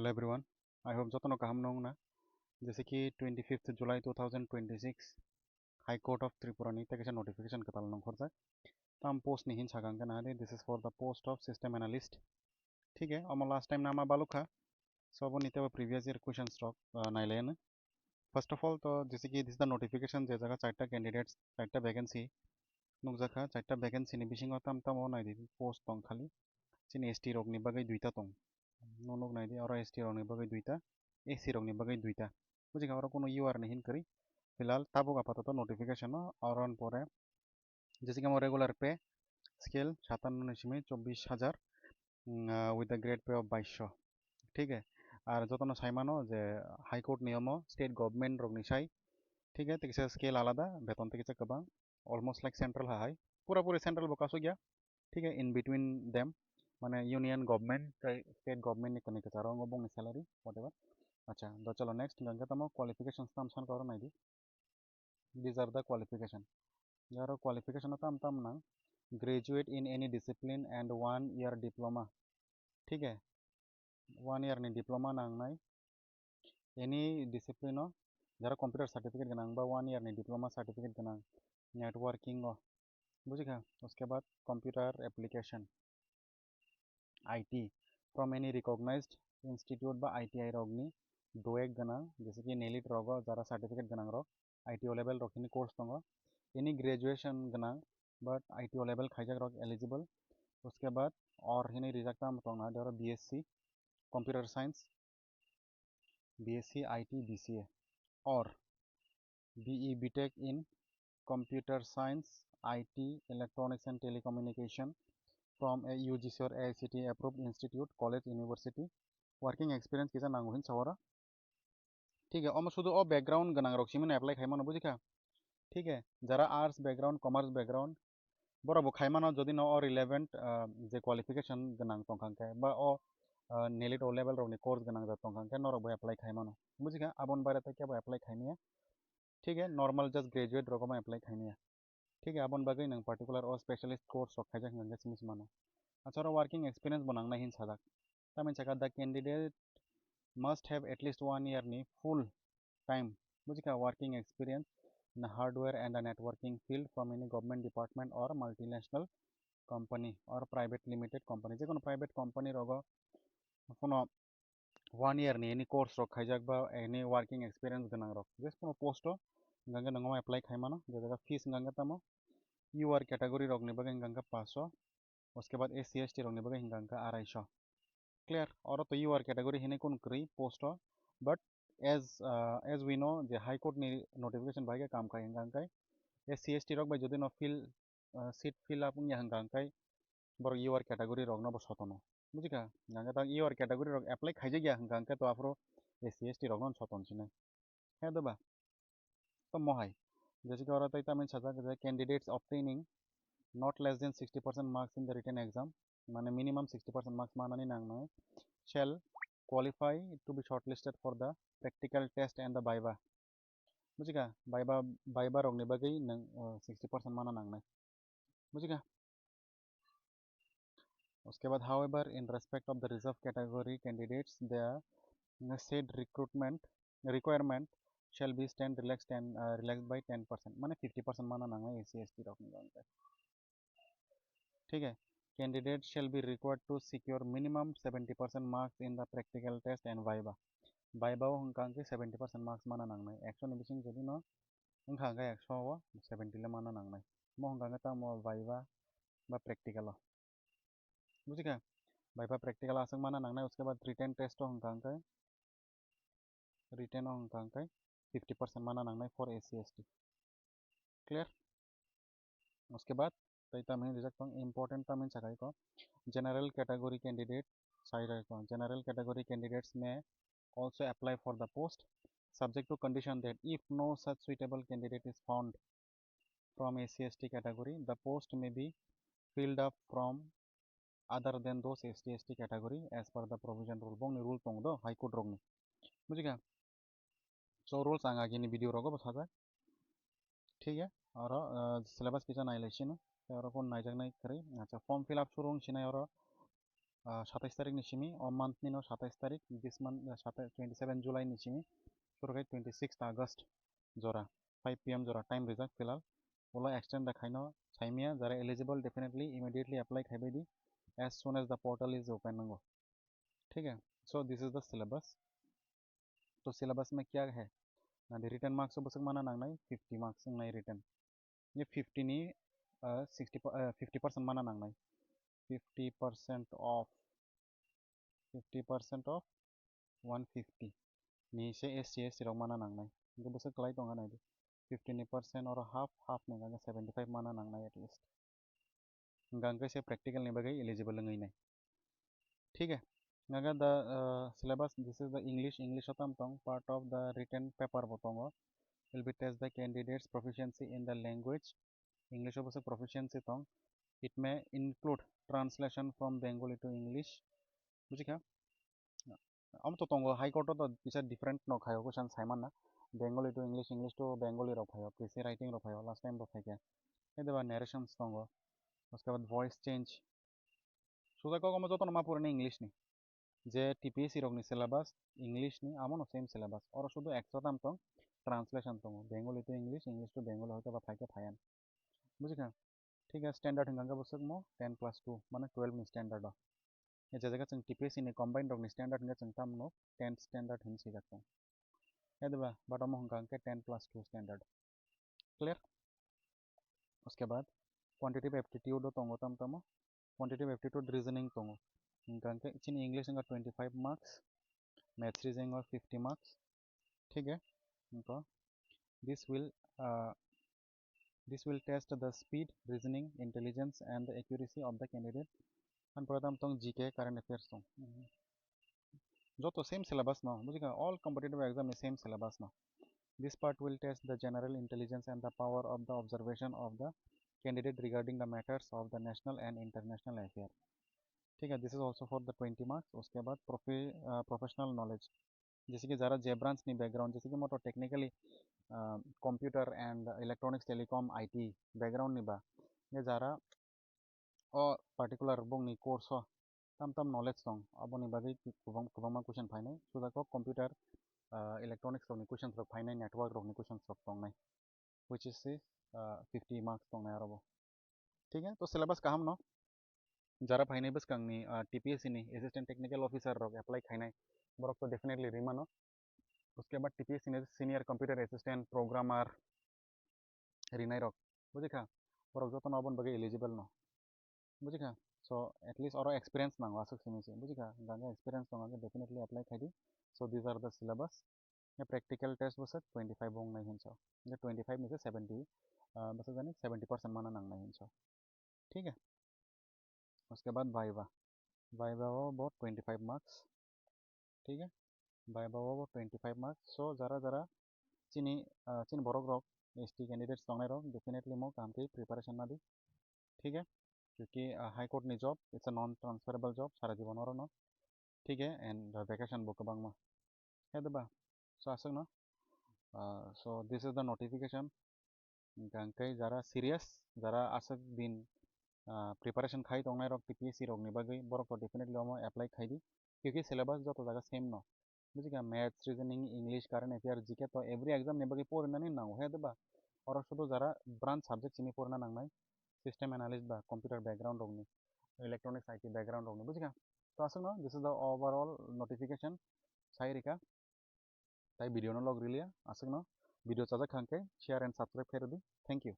Hello everyone. I hope जतन गाहाम नंग ना। जैसे कि 25 जुलाई 2026 हाई कोर्ट ऑफ त्रिपुरा नी तक नोटिफिकेशन कताल नंग खरजा तम पोस्ट नि हिन सागांग ना दे this is for the post of system analyst. ठीक है अम लास्ट टाइम नामा बालुखा सब नीते प्रीवियस ईयर क्वेश्चन स्टॉक नाइलेन। फर्स्ट ऑफ ऑल तो जैसे कि दिस द नोटिफिकेशन जे जगह चारटा कैंडिडेट्स चारटा वैकेंसी नुकजाखा चारटा वैकेंसी नि बिसिंग तम तम नायदि पोस्ट दं खाली चिन एसटी रग नि बागै दुइटा दं नुक नायदि और एसटी रग नि बागै दुइटा एसी रग नि बागै दुइटा बुझिखा और कोनो यूआर नि हिन करी फिलहाल ताबो आपातत नोटिफिकेशन और परे जैसे कि हम रेगुलर पे scale 57,24,000 with the grade pay of 2200। ठीक है और जतन साइमानो जे हाईकोर्ट नियम स्टेट गवर्नमेंट रगनि साइ ठीक है तेकिसा स्केल आलादा बेतन तेकिसा गोबां अलमोस्ट लाइक सेंट्रल हाई पूरा पूरी सेंट्रल बकासो गया। ठीक है इन बिटवीन देम माने यूनियन गवर्नमेंट स्टेट गवर्नमेंट नि कने कचारो बुंग सैलरी व्हाटएवर। अच्छा तो चलो नेक्स्ट गंगा तम क्वालिफिकेशन तम सान करो नाइदि these are the qualification यार क्वालिफिकेशन तम तम ना graduate in any discipline and 1 year diploma. ठीक है 1 year नि डिप्लोमा नांगनाय एनी डिसिप्लिन जरा कंप्यूटर सर्टिफिकेट गनां बा 1 year नि डिप्लोमा सर्टिफिकेट गनां नेटवर्किंग बुझिखा उसके बाद computer application IT from any recognised institute बा आईटीआई रगनि डोएक गनां जैसे कि नेलिट रग जरा सर्टिफिकेट गनां रग आईटीओ लेवल रखिनि कोर्स दंग एनी ग्रेजुएशन गनां बट आईटीओ लेवल खाइजाक रग एलिजिबल। उसके बाद और हिनी रिजाक्ट दंग ना BSc computer science BSc IT BCA और BE BTech in computer science IT electronics and telecommunication from a UGC और AICTE approved institute college university working experience किसा नांगौ हिन सावरा। ठीक है शुद्ध बैकग्राउंड गनां रक्सिमन एप्लाई खाइमानो बुझिखा। ठीक है जरा आर्ट्स बैकग्राउंड कमार्स बैकग्राउंड बराबो खाइमानो जदि न रिलेवेंट जे क्वालिफिकेशन गनां तंखांखे बा नेलिट ओ लेवल रगनि कोर्स गनां जा तंखांखे नरबो एप्लाई खाइमानो बुझिखा आबन बारे तक क्या एप्लाई खाइनिया। ठीक है नॉर्मल जस्ट ग्रेजुएट रगमा एप्लाई खाइनिया। ठीक है आबन बागै नों पार्टिकुलर और स्पेशलिस्ट कोर्स रख खाइजाक नंगे सिमिस मानो। अच्छा वर्किंग एक्सपीरियंस बनांगना हिन सादाक तामिन साका the candidate must have at least 1 year ni full time बुझिखा working experience in a hardware and a networking field from any government department or multinational company or private limited company जे कोनो private company रग कोनो 1 year ni any course रग खाइजाक बा any working experience गनां रग जेस कोनो post Ganga नंगमा apply खाइमानो जे जगह fees Ganga तमो यूआर कैटेगरी रगनि बगे गंगा 500 उसके बाद एससी एसटी रगनि बगे गंगा 250 क्लियर और तो यूआर कैटेगरी हिने कुन क्री post but as we know जे हाई कोर्ट नि नोटिफिकेशन भाई काम खाई हंगांकाय एससी एसटी रग बाय जदि न फिल सीट फिल अप या हंगांकाय बर यूआर कैटेगरी रग न बसतनो बुझिका गंगा ता यूआर कैटेगरी रग अप्लाई खाइजे गया हंगांकाय तो आफ्रो एससी एसटी रग न सतन सिने है दबा तो मोहाय जैसे कि और तैता में सजा के candidates obtaining not less than 60% marks in the written exam माने minimum 60% marks मानानि नांगनाय shall qualify to be shortlisted for the practical test and the viva बुझिका viva रगनि बागै नों 60% माना नांगनाय बुझिका। उसके बाद however in respect of the reserve category candidates the said recruitment requirement shall be stand relaxed and relaxed by 10% माने 50% माना नांगनाय SC ST रगनि। ठीक है candidate shall be required to secure minimum 70% marks in the practical test and viva viva हंकांके 70% marks माना नांगनाय 100 नि बिसिं जदि न हंकांके 100 70 ले माना नांगनाय मो हंकांके ता मो viva बा practical बुझिका viva practical आसंग माना नांगनाय। उसके बाद written test हंकांके written हंकांके 50% माना नांगनाय for एससी एसटी क्लियर। उसके बाद तैता में रिजल्ट इम्पोर्टेंट ता में सकाई को general category candidate general category candidates may also apply for the post subject to condition that if no such suitable candidate is found from SC/ST category the post may be filled up from other than those SC/ST category as per the provision rule bong ni rule tong do high court rong ni बुझिका so rules आंगा गिनी video रगो बसाजा। ठीक है और syllabus किसा नाइलेशन और कौन नाइजक नाइ करे। अच्छा फॉर्म फिल अप शुरू सिनाय और 27 तारिख नि Simi o month ni no 27 तारिख this month 27 July ni simi surukai 26 August jora 5 PM jora time rijak filal ola extend da khaino saimia jara eligible definitely immediately apply khaibai di as soon as the portal is open nango ठीक है so this is the syllabus तो syllabus में क्या है ना return marks Basak माना नांगनाय 50 marks नांगनाय return ये 50 नि 50% माना नांगनाय 50% of 150 ni se SC rok mana nangnai ge bosok klai tonga nai 50% or half ni ga 75 mana nangnai at least gang se practical ni bagai eligible ngai nai ठीक है naga the syllabus this is the English otam tong part of the written paper botongo will be test the candidates proficiency in the language English bosok proficiency tong it may include translation from Bengali to English बुझिखा am to tongo high court to bisa different no khayo question saiman na Bengali to English to Bengali ro khayo PC writing ro khayo last time ro khaike e deba narrations tongo uske बाद voice change suda ko mo joto ma purane English ni je TPSC rok ni syllabus English ni amono same syllabus or শুধু একশো দাম tong translation tongo Bengali to English to Bengali hote ba thaike thayan বুঝিখা ঠিক আছে standard হিঙ্গাঙ্গা বসক মো 10+2 মানে 12 ni standard ये जगह जों TPSC नि combined rok ni standard hinga जों tam no 10 standard hin sijak tong edeba bottom hongka ke 10+2 standard clear उसके बाद quantitative aptitude tongo tam tamo quantitative aptitude reasoning tongo hinga ke in English hinga 25 marks maths reasoning 50 marks ठीक है इनको this will uh, this will test the speed reasoning intelligence and the accuracy of the candidate and प्रथम tong GK current affairs tong जो तो same syllabus no बुझिगा all competitive exam is same syllabus no this part will test the general intelligence and the power of the observation of the candidate regarding the matters of the national and international affair ठीक है this is also for the 20 marks उसके बाद professional knowledge जैसे कि ज़रा जेब्रांस नहीं background जैसे कि मोटो technically computer and electronics telecom IT background नहीं बा ये ज़रा और पर्टिकुलर बुंग नहीं कोर्स हो तम तम नॉलेज तों अब नहीं बागी कुबंग क्वेश्चन फाइनल सुधा को कंप्यूटर इलेक्ट्रॉनिक्स रोग क्वेश्चन रख फाइनल नेटवर्क रोग क्वेश्चन रख तों नहीं which is 50 marks tong na robo ठीक है तो सिलेबस का हम नो जरा फाइनल बस कंगनी TPSC ni assistant technical officer rok apply खाइनाय बरक तो डेफिनेटली रिमा नो उसके बाद TPSC ni senior computer assistant programmer रिनाय रक बुझिखा बरक जतो नबन बगे eligible नो बुझिखा so at least और experience नांगो आसक सिमिसे बुझिखा गांगा experience तंगा डेफिनेटली apply खाइदि so these are the syllabus ये प्रैक्टिकल टेस्ट बस 25 बोंग नहीं हिंसा ये 25 में से 70 बस जाने 70% माना नंग नहीं हिंसा ठीक है उसके बाद वाइवा वाइवा वो बहुत 25 मार्क्स ठीक है वाइवा वो 25 मार्क्स सो ज़रा ज़रा चिनी चिन बरक रॉक ST कैंडिडेट्स तंगने रॉक डेफिनेटली मो काम की प्रिपरेशन ना दी ठीक है क्योंकि हाई कोर्ट नि job it's a non transferable job सारा जीवन और नो ठीक है एंड वैकेशन बुक बांग मा है दबा सो आसक ना so this is the notification gangkai jara serious jara asok din preparation khai tongnai rok TPSC rok ni bagai borok to definitely omo apply khai di क्योंकि syllabus joto jaga same no बुझिगा maths reasoning english current affair GK तो every exam ni bagai porna ni nango he deba और शुधु जरा branch subject chini porna nangnai system analysis ba computer background rok ni electronics IT background rok ni बुझिगा तो asok no this is the overall notification sai rika tai video no log rilia asok no video chaja khangke share and subscribe khair di thank you